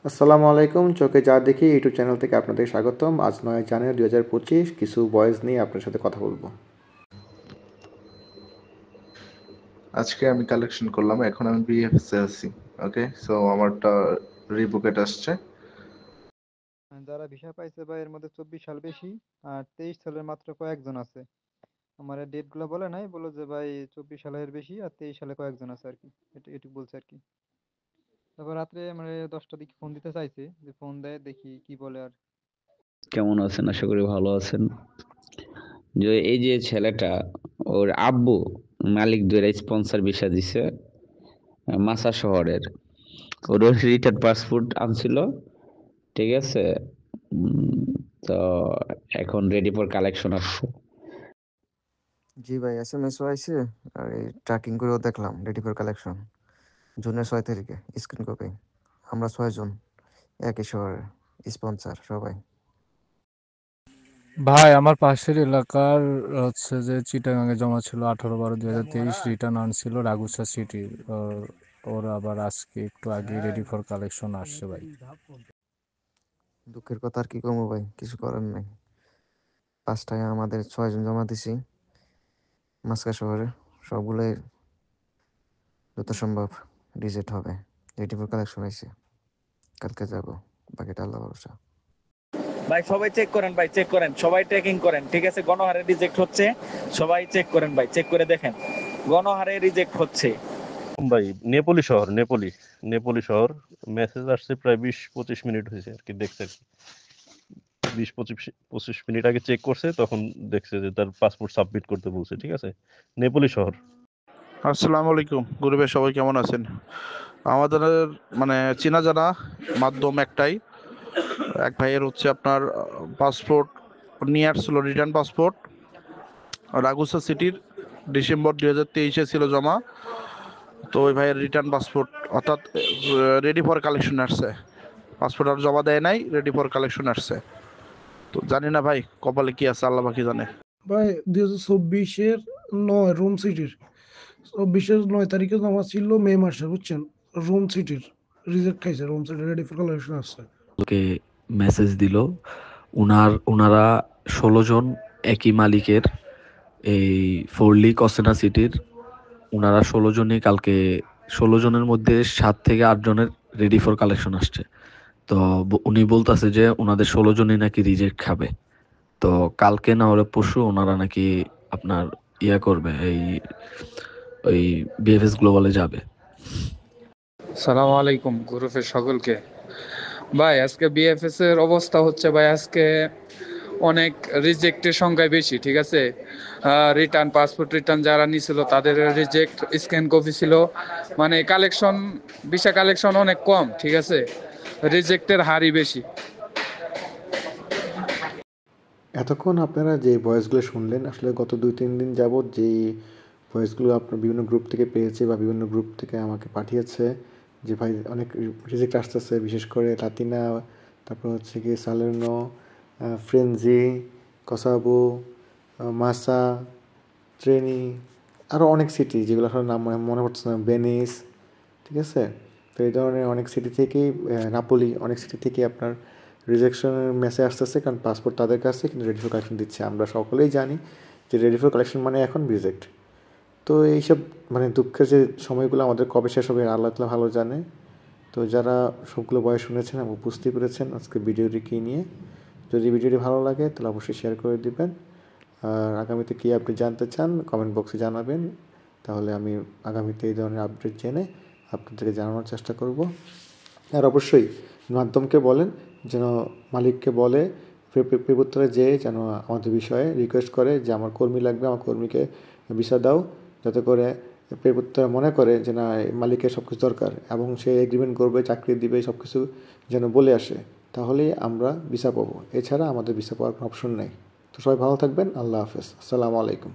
আসসালামু আলাইকুম, চোখে যা দেখি ইউটিউব চ্যানেল থেকে আপনাদের স্বাগতম। আজ 9 জানুয়ারি 2025 কিছু বয়েজ নিয়ে আপনার সাথে কথা বলবো। আজকে আমি কালেকশন করলাম, এখন আমি বিএফএসে আছি। ওকে, সো আমারটা রিবুকেট আসছে। যারা ভিসা পাইছে ভাই এর মধ্যে 24 সাল বেশি আর 23 সালের মাত্র কয়েকজন আছে। আমার ডেট গুলো বলে নাই, বলো যে ভাই 24 সালের বেশি আর 23 সালে কয়েকজন আছে আর কি। এটুকু বলছে আর কি। তারপর রাত্রে মানে 10টার দিকে ফোন দিতে চাইছে, যে ফোন দেয় দেখি কি বলে আর। কেমন আছেন? আশা করি ভালো আছেন। যে এই যে ছেলেটা, ওর আব্বু মালিক দুইরা স্পন্সর ভিসা দিছে মাসা শহরের। ওর রিটার্ন পাসপোর্ট আনছিল, ঠিক আছে। তো এখন রেডি ফর কালেকশন আসছে। জি ভাই, এসএমএসও আইছে আর এই ট্র্যাকিং করেও দেখলাম রেডি ফর কালেকশন। জুনের 6 তারিখে স্ক্রিন কপি। আমরা 6 জন একই শহরে, স্পন্সর সবাই। ভাই আমার পাশের এলাকার হচ্ছে যে চিটাগাঙে জমা ছিল 18/12/2023, রিটার্ন আনছিল রাগুসা সিটি। ওরা আবার আজকে একটু আগে রেডি ফর কালেকশন আসছে ভাই। দুঃখের কথা আর কি কমু ভাই, কিছু করার নাই। 5টায় আমাদের 6 জন জমা দিছি মাস্কা শহরে। সবগুলোই যত সম্ভব রিজেক্ট হবে। রেডি ফর কালেকশন আইছে, কালকে যাব, বাকিটা আল্লাহ ভরসা। ভাই সবাই চেক করেন, ভাই চেক করেন, সবাই ট্রেকিং করেন, ঠিক আছে। গণহারে রিজেক্ট হচ্ছে, সবাই চেক করেন ভাই, চেক করে দেখেন গণহারে রিজেক্ট হচ্ছে। ভাই নেপোলি শহর মেসেজ আসছে প্রায় 20-25 মিনিট হয়েছে আর কি, দেখছে আর কি 20-25 মিনিট আগে চেক করছে, তখন দেখছে যে তার পাসপোর্ট সাবমিট করতে বলছে, ঠিক আছে। নেপোলি শহর। আসসালামু আলাইকুম গ্রুপের সবাই কেমন আছেন? আমাদের মানে চেনা জানা মাধ্যম একটাই। এক ভাইয়ের হচ্ছে আপনার পাসপোর্ট নিয়ে আসছিল, রিটার্ন পাসপোর্ট রাগুসা সিটির ডিসেম্বর 2023 ছিল জমা। তো ওই ভাইয়ের রিটার্ন পাসপোর্ট অর্থাৎ রেডি ফর কালেকশন আসছে। পাসপোর্ট আর জমা দেয় নাই, রেডি ফর কালেকশন আসছে। তো জানি না ভাই, কপালে কি আছে আল্লাহ বাকি জানে। ভাই 2024-এর 9 রোম সিটির 24-9 তারিখে জমা ছিল মে মাসে, বুঝছেন। রোম সিটির রিজেক্ট খাইছে, রোম সিটির রেডি ফর কালেকশন আসছে। ওকে মেসেজ দিল, ওনারা 16 জন একই মালিকের, এই ফোরলি কসেনা সিটির। ওনারা 16 জনই কালকে, 16 জনের মধ্যে 7 থেকে 8 জনের রেডি ফর কালেকশন আসছে। তো উনি বলতেছে যে ওনাদের 16 জনই নাকি রিজেক্ট খাবে। তো কালকে না হলে পরশু ওনারা নাকি আপনার করবে, ওই বিএফএস গ্লোবালে যাবে। সালামু আলাইকুম গ্রুপের সকলকে। ভাই আজকে বিএফএস এর অবস্থা হচ্ছে ভাই, আজকে অনেক রিজেক্টের সংখ্যা বেশি, ঠিক আছে। রিটার্ন পাসপোর্ট রিটার্ন যারা নিছিল তাদের রিজেক্ট স্ক্যান কপি ছিল, মানে কালেকশন ভিসা কালেকশন অনেক কম, ঠিক আছে। রিজেক্টের হারই বেশি। এতক্ষণ আপনারা যে ভয়েসগুলো শুনলেন, আসলে গত 2-3 দিন যাবৎ যেই ভয়েসগুলো আপনার বিভিন্ন গ্রুপ থেকে পেয়েছে বা বিভিন্ন গ্রুপ থেকে আমাকে পাঠিয়েছে যে ভাই অনেক রিজেক্ট আসতেছে, বিশেষ করে লাতিনা, তারপর হচ্ছে কি সালের্নো, ফ্রেঞ্জি, কসাবো, মাসা, ট্রেনি, আরও অনেক সিটি যেগুলো আসলে নাম মনে পড়ছে না, ভেনিস, ঠিক আছে। তো এই ধরনের অনেক সিটি থেকেই, নাপোলি, অনেক সিটি থেকেই আপনার রিজেকশনের মেসেজ আসতেছে, কারণ পাসপোর্ট তাদের কাছে কিন্তু রেডি ফর কালেকশন দিচ্ছে। আমরা সকলেই জানি যে রেডি ফর কালেকশন মানে এখন রিজেক্ট। তো এইসব মানে দুঃখের যে সময়গুলো আমাদের কবে শেষ হবে আল্লাহ তাআলা ভালো জানে। তো যারা সবগুলো বয়স শুনেছেন এবং বুঝতে পেরেছেন আজকে ভিডিওটি কী নিয়ে, যদি ভিডিওটি ভালো লাগে তাহলে অবশ্যই শেয়ার করে দিবেন। আর আগামীতে কী আপডেট জানতে চান কমেন্ট বক্সে জানাবেন, তাহলে আমি আগামীতে এই ধরনের আপডেট জেনে আপনাদেরকে জানানোর চেষ্টা করব। আর অবশ্যই মাধ্যমকে বলেন যেন, মালিককে বলে পেপুত্তরে যেয়ে যেন আমাদের বিষয়ে রিকোয়েস্ট করে যে আমার কর্মী লাগবে, আমার কর্মীকে ভিসা দাও, যাতে করে পেপুত্তরা মনে করে যে না, মালিকের সব কিছু দরকার এবং সে এগ্রিমেন্ট করবে, চাকরি দিবে, সব কিছু যেন বলে আসে, তাহলেই আমরা ভিসা পাবো। এছাড়া আমাদের ভিসা পাওয়ার কোনো অপশন নেই। তো সবাই ভালো থাকবেন, আল্লাহ হাফেজ, আসসালামু আলাইকুম।